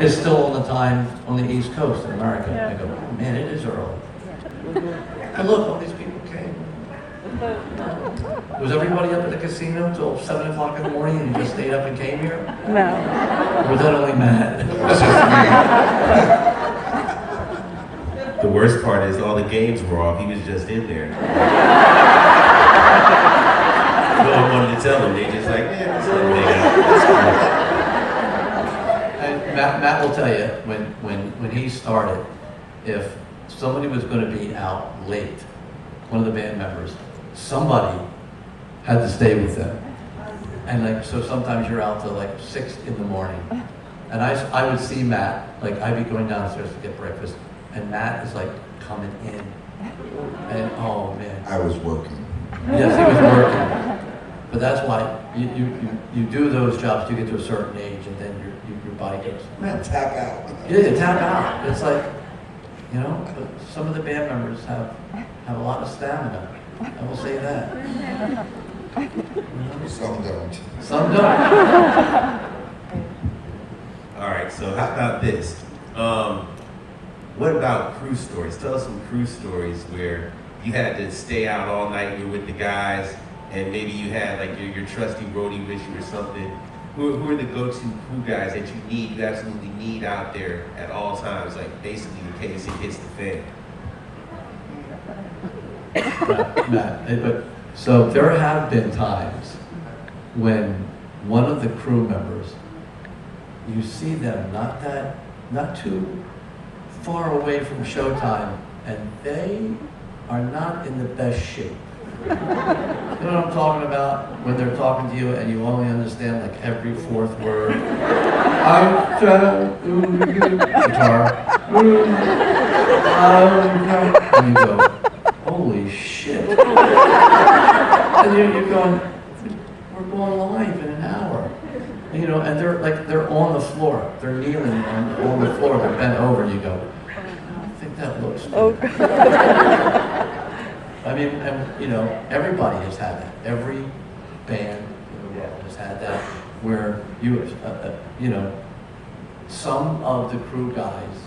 it's still on the time on the East Coast in America. I go, oh, man, it is early. And look, all these people came. Was everybody up at the casino until 7 o'clock in the morning and you just stayed up and came here? No. Or was that only Matt? The worst part is all the games were off. He was just in there. No one wanted to tell him. They just like, yeah, this little thing out. And Matt will tell you, when he started, if somebody was going to be out late, one of the band members, somebody had to stay with them. And like, so sometimes you're out till like 6 in the morning. And I would see Matt, like I'd be going downstairs to get breakfast, and Matt is like coming in. And oh man. I was working. Yes, he was working. But that's why you do those jobs, you get to a certain age, and then your body goes, Man, tap out. yeah, you tap out. It's like, you know, but some of the band members have a lot of stamina. I will say that. Some don't. Some don't. All right, so how about this? What about cruise stories? Tell us some cruise stories where you had to stay out all night, you're with the guys, and maybe you had like your trusty roadie with you or something. Who are the go-to crew guys that you absolutely need out there at all times, like basically in case it hits the fan? Matt, so there have been times when one of the crew members, you see them not too far away from showtime, and they are not in the best shape. You know what I'm talking about? When they're talking to you and you only understand like every fourth word. I'm trying to guitar. And you go, holy shit. And you're going, we're going live in an hour. You know, and they're on the floor. They're kneeling on the floor. They're bent over. And you go, I don't think that looks good. I mean, and, you know, everybody has had that. Every band in the world has had that, where you know, some of the crew guys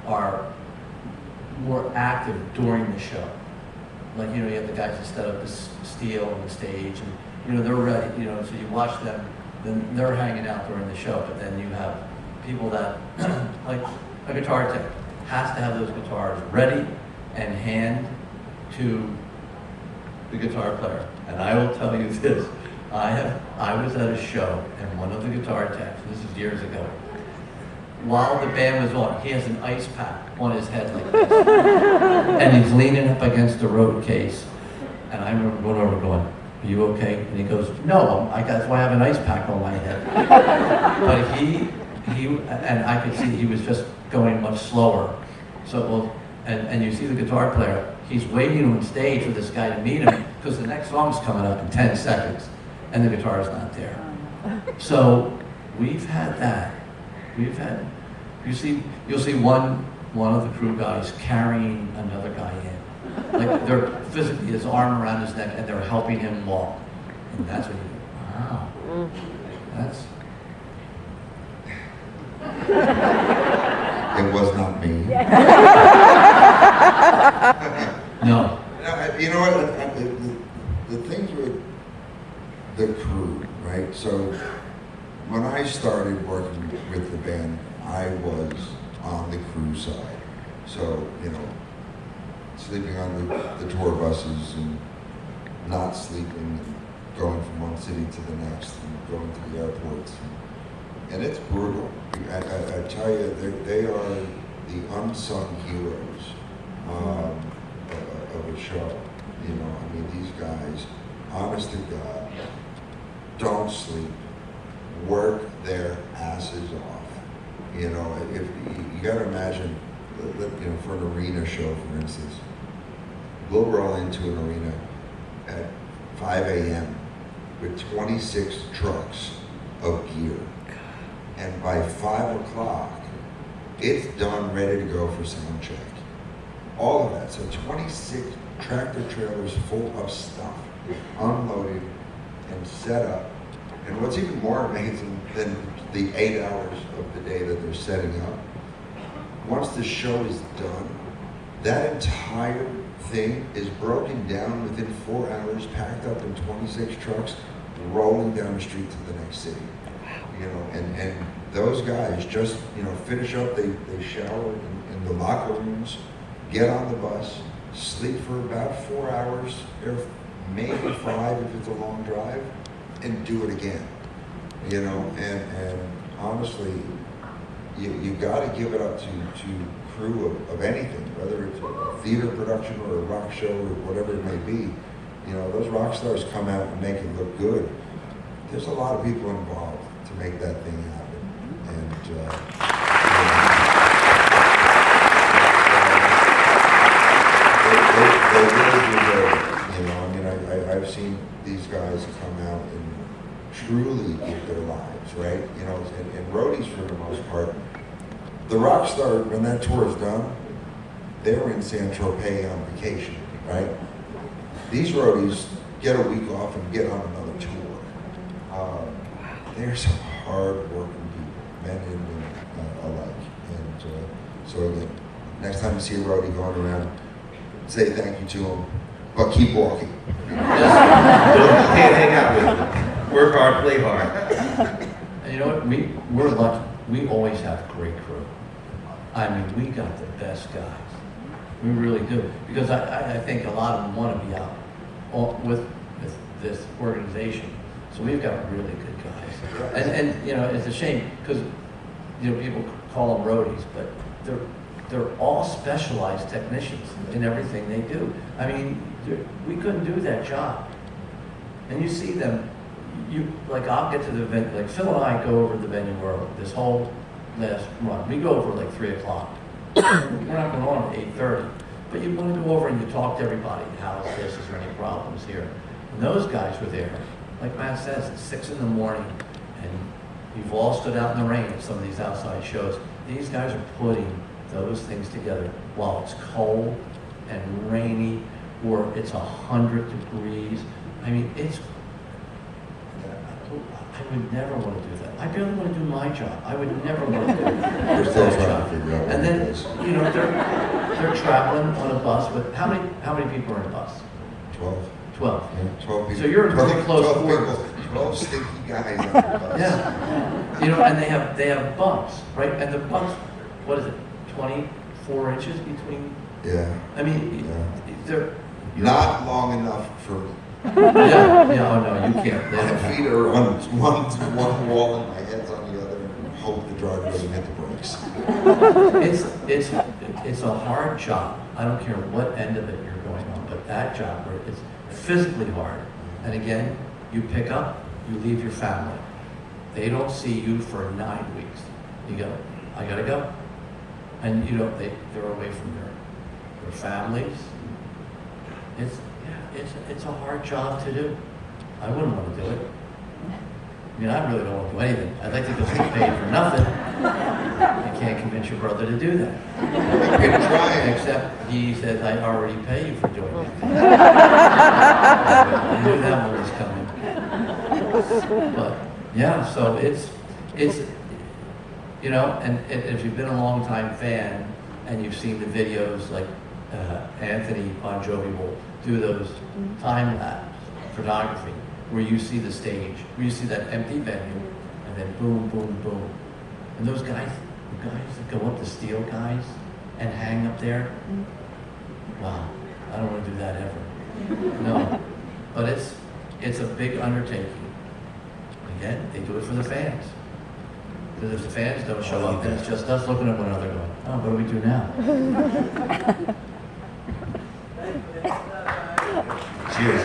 are more active during the show. Like, you know, you have the guys that set up the steel on the stage, and you know they're ready. You know, so you watch them. Then they're hanging out during the show. But then you have people that, like a guitar tech, has to have those guitars ready and hand to the guitar player. And I will tell you this, I was at a show and one of the guitar techs, this is years ago, while the band was on, he has an ice pack on his head like this. And he's leaning up against the road case. And I remember going over going, are you okay? And he goes, no, that's why I have an ice pack on my head. But he, and I could see he was just going much slower. So, well, and you see the guitar player, he's waiting on stage for this guy to meet him because the next song's coming up in 10 seconds and the guitar's not there. So we've had that. You'll see one of the crew guys carrying another guy in. Like they're physically his arm around his neck and they're helping him walk. And that's when you go, wow, that's... It was not me. No. You know what? The things with the crew, right? So when I started working with the band, I was on the crew side. So, you know, sleeping on the tour buses and not sleeping and going from one city to the next and going to the airports. And it's brutal. I tell you, they are the unsung heroes of a show. You know, I mean, these guys, honest to God, don't sleep, work their asses off. You know, if you got to imagine, you know, for an arena show, for instance, we'll roll into an arena at 5 a.m. with 26 trucks of gear. And by 5 o'clock, it's done, ready to go for sound check. All of that. So 26 tractor trailers full of stuff, unloaded and set up. And what's even more amazing than the 8 hours of the day that they're setting up. Once the show is done, that entire thing is broken down within 4 hours, packed up in 26 trucks, rolling down the street to the next city. You know, and those guys just, you know, finish up, they shower in the locker rooms, get on the bus, sleep for about 4 hours, or maybe 5 if it's a long drive, and do it again. You know, and honestly, you got to give it up to crew of anything, whether it's a theater production or a rock show or whatever it may be. You know, those rock stars come out and make it look good. There's a lot of people involved to make that thing happen, and they really deserve it. You know, I mean, I've seen these guys come out and truly give their lives, right? You know, and roadies for the most part. The rock star, when that tour is done, they're in San Tropez on vacation, right? These roadies get a week off and get on another tour. They're some hard-working people, men and women alike. And so again, next time you see a roadie going around, say thank you to them, but keep walking. You can't hang out with them. Work hard, play hard. And you know what? We're lucky. We always have great crew. I mean, we got the best guys. We really do. Because I think a lot of them want to be out with this organization. So we've got really good guys. And you know, it's a shame because, you know, people call them roadies, but they're all specialized technicians in everything they do. I mean, we couldn't do that job. And you see them, like I'll get to the event, like Phil and I go over the Venue World, this whole last run. We go over like 3 o'clock. We're not going on at 8:30. But you want to go over and you talk to everybody. How's this? Is there any problems here? And those guys were there. Like Matt says, it's 6 in the morning, and you've all stood out in the rain at some of these outside shows. These guys are putting those things together while it's cold and rainy, or it's 100 degrees. I mean, I would never want to do that. I barely want to do my job. I would never want to do We're still that trying job. to figure out And what it then, is. you know, they're traveling on a bus with, how many people are in a bus? 12. 12. Yeah, 12 people. So you're in pretty close 12 quarters. people, 12 stinky guys on the bus. Yeah. You know, and they have bumps, right? And the bumps, what is it, 24 inches between? Yeah. I mean, Yeah. they're... Not long enough for me. Yeah, oh no, you can't. They My don't have- feet are on one wall and my head's on the other, and hope the driver doesn't hit the brakes. It's a hard job. I don't care what end of it you're going on, but that job where it's physically hard. And again, you pick up, you leave your family. They don't see you for 9 weeks. You go, I gotta go. And you know, they're away from their families. It's a hard job to do. I wouldn't want to do it. I mean, I really don't want to do anything. I'd like to just get paid for nothing. You can't convince your brother to do that. We're trying. Except he says, I already pay you for doing it. I knew that one was coming. But yeah, so it's you know, and if you've been a long time fan and you've seen the videos, like Anthony Bongiovi will do those time lapse photography where you see the stage, where you see that empty venue, and then boom, boom, boom. And those guys, the guys that go up, the steel guys, and hang up there, wow, I don't want to do that ever. No, but it's a big undertaking. Again, they do it for the fans. Because if the fans don't show up, then it's just us looking at one another going, oh, what do we do now? Cheers.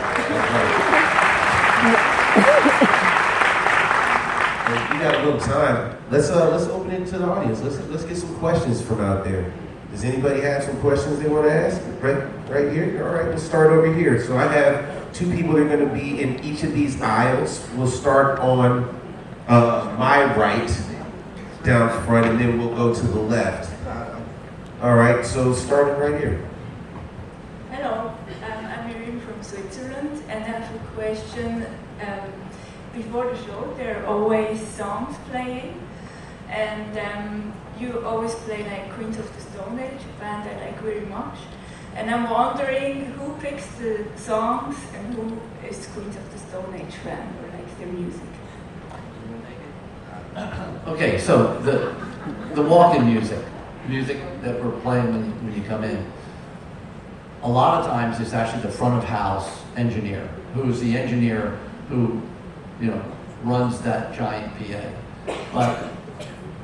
If you got a little time, let's open it to the audience. Let's get some questions from out there. Does anybody have some questions they want to ask? Right here? All right, we'll start over here. So I have 2 people that are going to be in each of these aisles. We'll start on my right, down front, and then we'll go to the left. All right, so starting right here. Hello, I'm Irene from Switzerland, and I have a question. Before the show, there are always songs playing, And you always play like Queens of the Stone Age, a band I like very much. And I'm wondering who picks the songs and who is Queens of the Stone Age fan or likes their music. Okay, so the walk-in music that we're playing when you come in, a lot of times it's actually the front of house engineer, who's the engineer who, runs that giant PA. But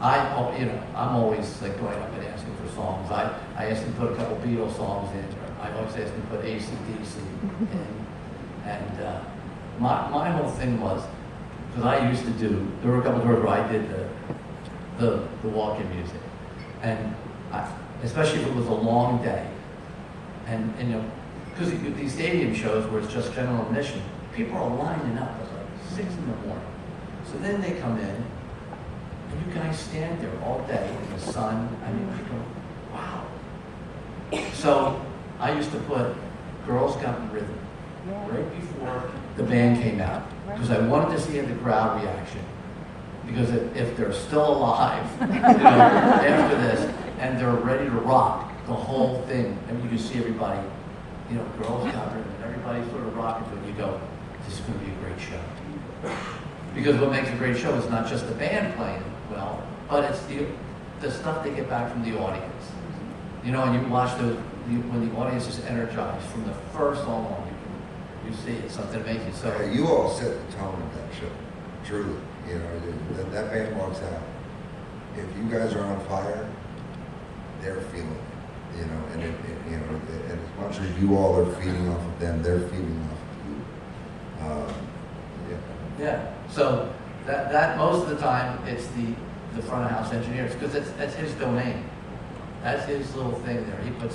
I'm always like going up and asking for songs. I asked him to put a couple Beatles songs in. I always asked him to put AC/DC in. And my whole thing was, because I used to there were a couple tours where I did the walk-in music, and especially if it was a long day, and because these stadium shows where it's just general admission, people are lining up at like 6 in the morning. So then they come in, and you guys stand there all day in the sun. I mean, you go, wow. So I used to put Girls Got Rhythm right before the band came out, because I wanted to see the crowd reaction. Because if they're still alive, after this, and they're ready to rock the whole thing, and you can see everybody, Girls Got Rhythm, and everybody sort of rocking to it, you go, this is going to be a great show. Because what makes a great show is not just the band playing well, but it's the stuff they get back from the audience. And you watch when the audience is energized from the first song on, you see it's something amazing. So you all set the tone of that show, truly. That band walks out. If you guys are on fire, they're feeling it. And as much as you all are feeding off of them, they're feeding off of you. Yeah. So that most of the time it's the front of house engineers, because that's his domain. That's his little thing there. He puts